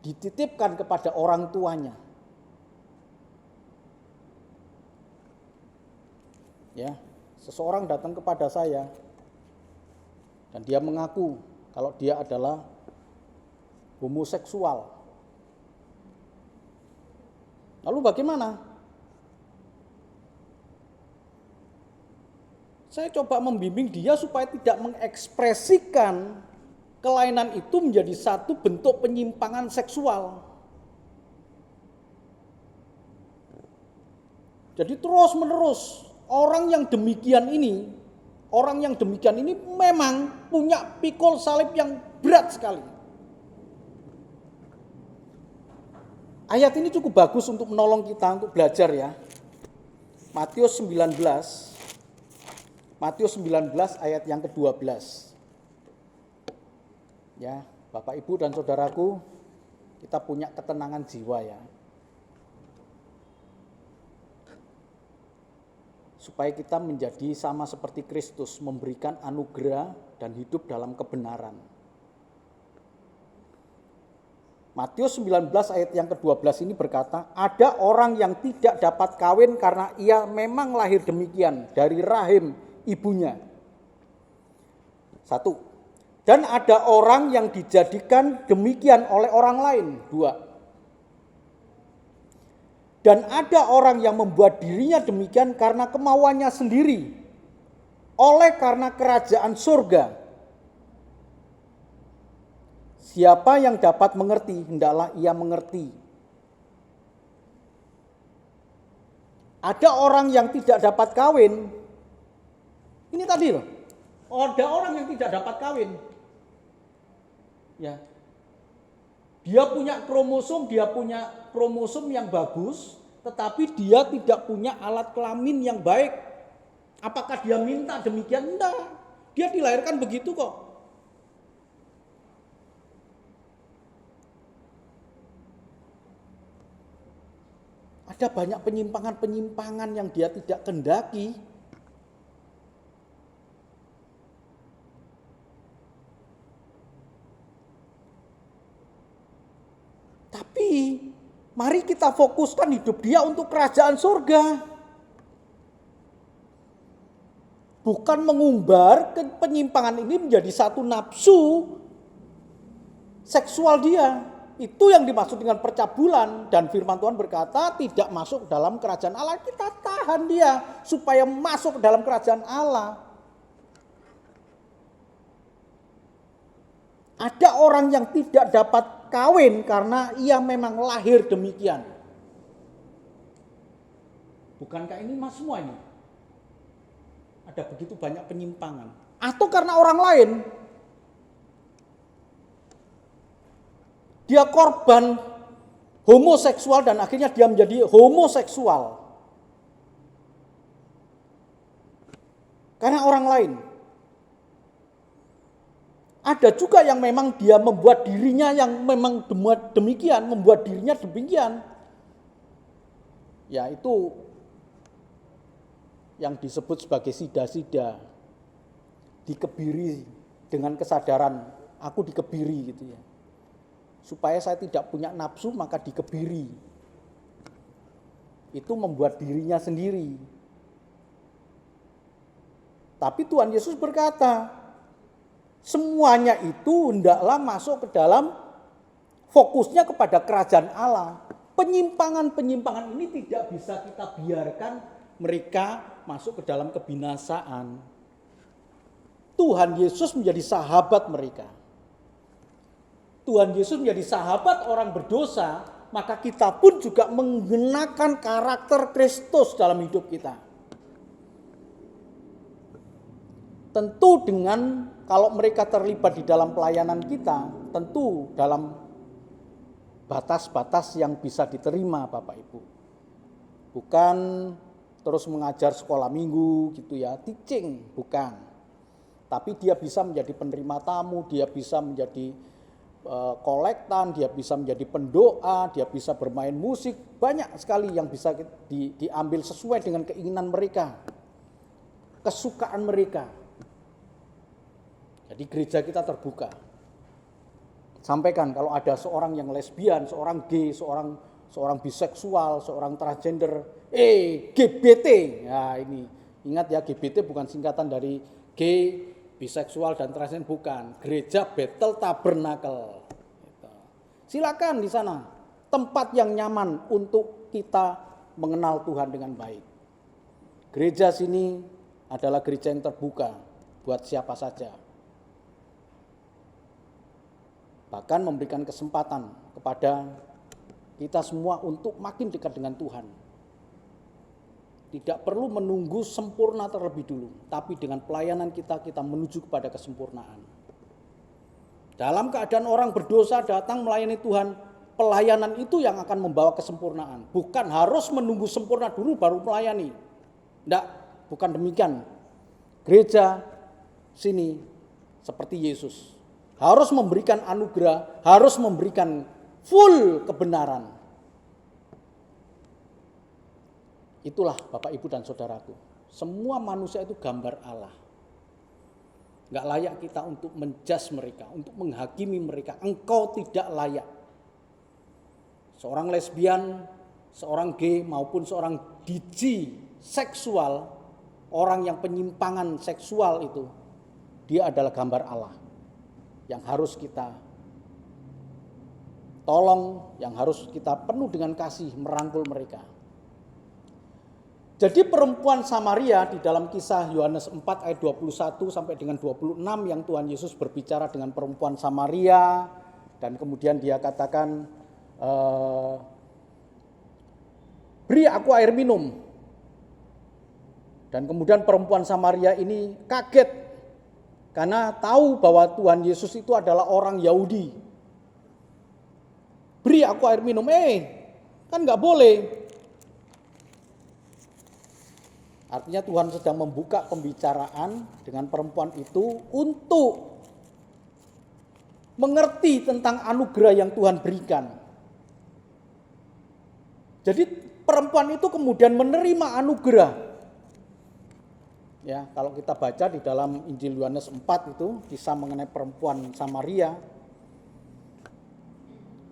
S3: Dititipkan kepada orang tuanya. Ya, seseorang datang kepada saya dan dia mengaku kalau dia adalah homoseksual. Lalu bagaimana? Saya coba membimbing dia supaya tidak mengekspresikan kelainan itu menjadi satu bentuk penyimpangan seksual. Jadi terus-menerus orang yang demikian ini memang punya pikul salib yang berat sekali. Ayat ini cukup bagus untuk menolong kita untuk belajar ya. Matius 19 ayat yang ke-12. Ya, Bapak Ibu dan Saudaraku, kita punya ketenangan jiwa ya. Supaya kita menjadi sama seperti Kristus, memberikan anugerah dan hidup dalam kebenaran. Matius 19 ayat yang ke-12 ini berkata, ada orang yang tidak dapat kawin karena ia memang lahir demikian dari rahim ibunya. 1. Dan ada orang yang dijadikan demikian oleh orang lain. 2. Dan ada orang yang membuat dirinya demikian karena kemauannya sendiri, oleh karena kerajaan surga. Siapa yang dapat mengerti, hendaklah ia mengerti. Ada orang yang tidak dapat kawin Ini tadi loh, ada orang yang tidak dapat kawin. Ya. Dia punya kromosom yang bagus, tetapi dia tidak punya alat kelamin yang baik. Apakah dia minta demikian? Enggak. Dia dilahirkan begitu kok. Ada banyak penyimpangan-penyimpangan yang dia tidak kendaki. Tapi mari kita fokuskan hidup dia untuk kerajaan surga. Bukan mengumbar penyimpangan ini menjadi satu nafsu seksual dia. Itu yang dimaksud dengan percabulan. Dan firman Tuhan berkata tidak masuk dalam kerajaan Allah. Kita tahan dia supaya masuk ke dalam kerajaan Allah. Ada orang yang tidak dapat kawin karena ia memang lahir demikian. Bukankah ini mas semua ini? Ada begitu banyak penyimpangan. Atau karena orang lain. Dia korban homoseksual dan akhirnya dia menjadi homoseksual. Karena orang lain. Ada juga yang memang dia membuat dirinya yang memang demikian, membuat dirinya demikian. Ya itu yang disebut sebagai sida-sida. Dikebiri dengan kesadaran, aku dikebiri gitu ya. Supaya saya tidak punya nafsu maka dikebiri. Itu membuat dirinya sendiri. Tapi Tuhan Yesus berkata, semuanya itu hendaklah masuk ke dalam fokusnya kepada kerajaan Allah. Penyimpangan-penyimpangan ini tidak bisa kita biarkan mereka masuk ke dalam kebinasaan. Tuhan Yesus menjadi sahabat mereka. Tuhan Yesus menjadi sahabat orang berdosa, maka kita pun juga menggunakan karakter Kristus dalam hidup kita. Tentu dengan kalau mereka terlibat di dalam pelayanan kita, tentu dalam batas-batas yang bisa diterima Bapak Ibu. Bukan terus mengajar sekolah minggu gitu ya, teaching, bukan. Tapi dia bisa menjadi penerima tamu, dia bisa menjadi kolektan, dia bisa menjadi pendoa, dia bisa bermain musik, banyak sekali yang bisa diambil sesuai dengan keinginan mereka, kesukaan mereka. Jadi gereja kita terbuka. Sampaikan kalau ada seorang yang lesbian, seorang gay, seorang biseksual, seorang transgender, GBT. Nah ini, ingat ya GBT bukan singkatan dari gay, biseksual dan transgender, bukan. Gereja Bethel Tabernacle. Silakan di sana, tempat yang nyaman untuk kita mengenal Tuhan dengan baik. Gereja sini adalah gereja yang terbuka buat siapa saja. Bahkan memberikan kesempatan kepada kita semua untuk makin dekat dengan Tuhan. Tidak perlu menunggu sempurna terlebih dulu, tapi dengan pelayanan kita menuju kepada kesempurnaan. Dalam keadaan orang berdosa datang melayani Tuhan, pelayanan itu yang akan membawa kesempurnaan. Bukan harus menunggu sempurna dulu baru melayani. Tidak, bukan demikian. Gereja sini seperti Yesus. Harus memberikan anugerah, harus memberikan full kebenaran. Itulah Bapak Ibu dan Saudaraku. Semua manusia itu gambar Allah. Enggak layak kita untuk menjudge mereka, untuk menghakimi mereka. Engkau tidak layak. Seorang lesbian, seorang gay maupun seorang DJ seksual, orang yang penyimpangan seksual itu, dia adalah gambar Allah. Yang harus kita tolong, yang harus kita penuh dengan kasih merangkul mereka. Jadi perempuan Samaria di dalam kisah Yohanes 4 ayat 21 sampai dengan 26 yang Tuhan Yesus berbicara dengan perempuan Samaria dan kemudian dia katakan, beri aku air minum. Dan kemudian perempuan Samaria ini kaget karena tahu bahwa Tuhan Yesus itu adalah orang Yahudi. Beri aku air minum, kan nggak boleh. Artinya Tuhan sedang membuka pembicaraan dengan perempuan itu untuk mengerti tentang anugerah yang Tuhan berikan. Jadi perempuan itu kemudian menerima anugerah. Ya, kalau kita baca di dalam Injil Yohanes 4 itu kisah mengenai perempuan Samaria,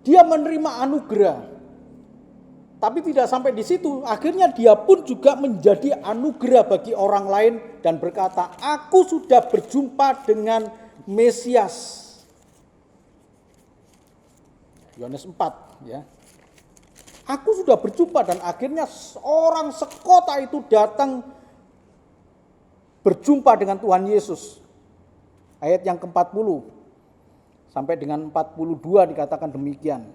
S3: dia menerima anugerah. Tapi tidak sampai di situ, akhirnya dia pun juga menjadi anugerah bagi orang lain dan berkata, "Aku sudah berjumpa dengan Mesias." Yohanes 4 ya. Aku sudah berjumpa dan akhirnya orang sekota itu datang berjumpa dengan Tuhan Yesus. Ayat yang ke-40 sampai dengan 42 dikatakan demikian.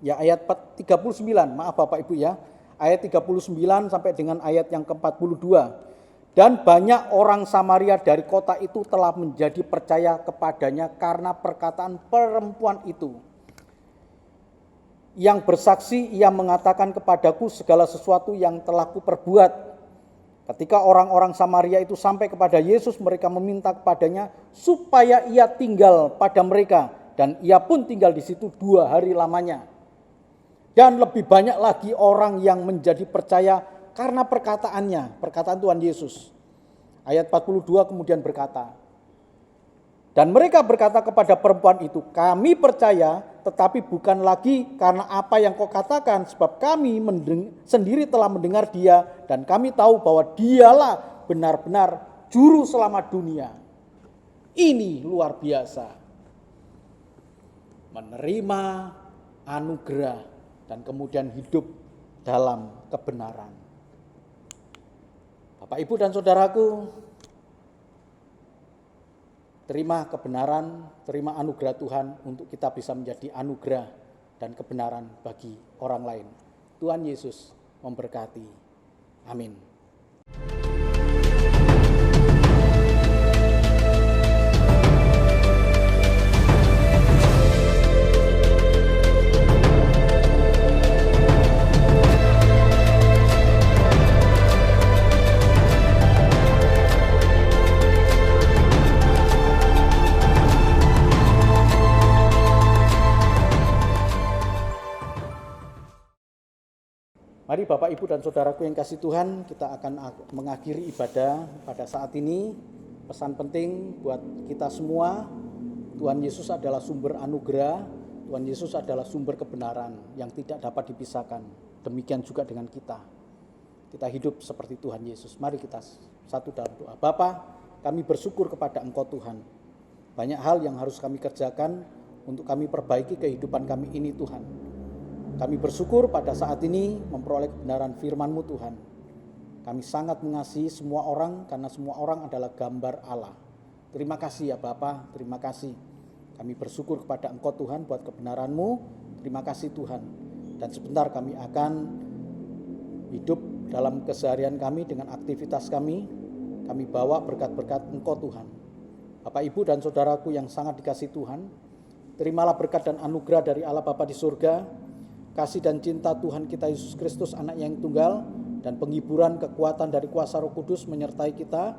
S3: Ya ayat 39, maaf Bapak Ibu ya. Ayat 39 sampai dengan ayat yang ke-42. Dan banyak orang Samaria dari kota itu telah menjadi percaya kepadanya karena perkataan perempuan itu. Yang bersaksi, ia mengatakan kepadaku segala sesuatu yang telah kuperbuat. Ketika orang-orang Samaria itu sampai kepada Yesus, mereka meminta kepadanya supaya ia tinggal pada mereka. Dan ia pun tinggal di situ 2 hari lamanya. Dan lebih banyak lagi orang yang menjadi percaya karena perkataannya, perkataan Tuhan Yesus. Ayat 42 kemudian berkata, dan mereka berkata kepada perempuan itu, kami percaya tetapi bukan lagi karena apa yang kau katakan, sebab kami sendiri telah mendengar dia dan kami tahu bahwa dialah benar-benar juru selamat dunia. Ini luar biasa. Menerima anugerah dan kemudian hidup dalam kebenaran. Bapak, Ibu dan Saudaraku, terima kebenaran, terima anugerah Tuhan untuk kita bisa menjadi anugerah dan kebenaran bagi orang lain. Tuhan Yesus memberkati. Amin. Mari Bapak, Ibu, dan Saudaraku yang kasih Tuhan, kita akan mengakhiri ibadah pada saat ini. Pesan penting buat kita semua, Tuhan Yesus adalah sumber anugerah, Tuhan Yesus adalah sumber kebenaran yang tidak dapat dipisahkan. Demikian juga dengan kita. Kita hidup seperti Tuhan Yesus. Mari kita satu dalam doa. Bapa, kami bersyukur kepada Engkau Tuhan. Banyak hal yang harus kami kerjakan untuk kami perbaiki kehidupan kami ini Tuhan. Kami bersyukur pada saat ini memperoleh kebenaran firman-Mu Tuhan. Kami sangat mengasihi semua orang karena semua orang adalah gambar Allah. Terima kasih ya Bapa, terima kasih. Kami bersyukur kepada Engkau Tuhan buat kebenaran-Mu. Terima kasih Tuhan. Dan sebentar kami akan hidup dalam keseharian kami dengan aktivitas kami. Kami bawa berkat-berkat Engkau Tuhan. Bapak, Ibu, dan Saudaraku yang sangat dikasihi Tuhan, terimalah berkat dan anugerah dari Allah Bapa di surga, kasih dan cinta Tuhan kita Yesus Kristus anak yang tunggal, dan penghiburan kekuatan dari kuasa Roh Kudus menyertai kita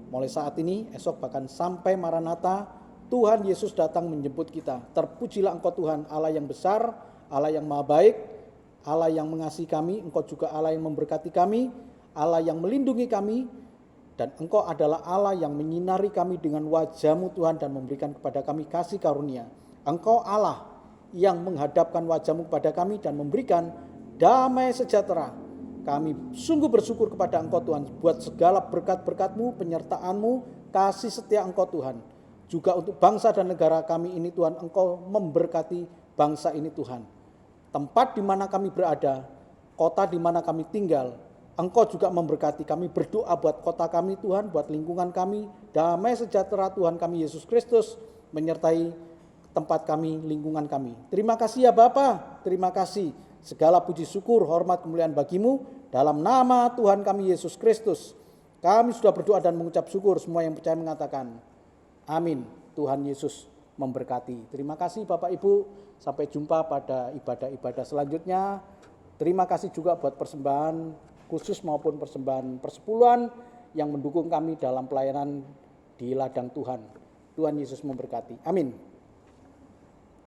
S3: mulai saat ini, esok, bahkan sampai Maranatha. Tuhan Yesus datang menjemput kita. Terpujilah Engkau Tuhan, Allah yang besar, Allah yang maha baik, Allah yang mengasihi kami. Engkau juga Allah yang memberkati kami, Allah yang melindungi kami, dan Engkau adalah Allah yang menyinari kami dengan wajah-Mu Tuhan dan memberikan kepada kami kasih karunia. Engkau Allah yang menghadapkan wajah-Mu kepada kami dan memberikan damai sejahtera. Kami sungguh bersyukur kepada Engkau Tuhan buat segala berkat-berkat-Mu, penyertaan-Mu, kasih setia Engkau Tuhan. Juga untuk bangsa dan negara kami ini Tuhan, Engkau memberkati bangsa ini Tuhan. Tempat di mana kami berada, kota di mana kami tinggal, Engkau juga memberkati. Kami berdoa buat kota kami Tuhan, buat lingkungan kami, damai sejahtera Tuhan kami Yesus Kristus menyertai tempat kami, lingkungan kami. Terima kasih ya Bapa, terima kasih. Segala puji syukur, hormat, kemuliaan bagi-Mu Dalam nama Tuhan kami Yesus Kristus, kami sudah berdoa dan mengucap syukur. Semua yang percaya mengatakan amin. Tuhan Yesus memberkati. Terima kasih Bapak Ibu. Sampai jumpa pada ibadah-ibadah selanjutnya. Terima kasih juga buat persembahan khusus maupun persembahan persepuluhan yang mendukung kami dalam pelayanan di ladang Tuhan. Tuhan Yesus memberkati. Amin.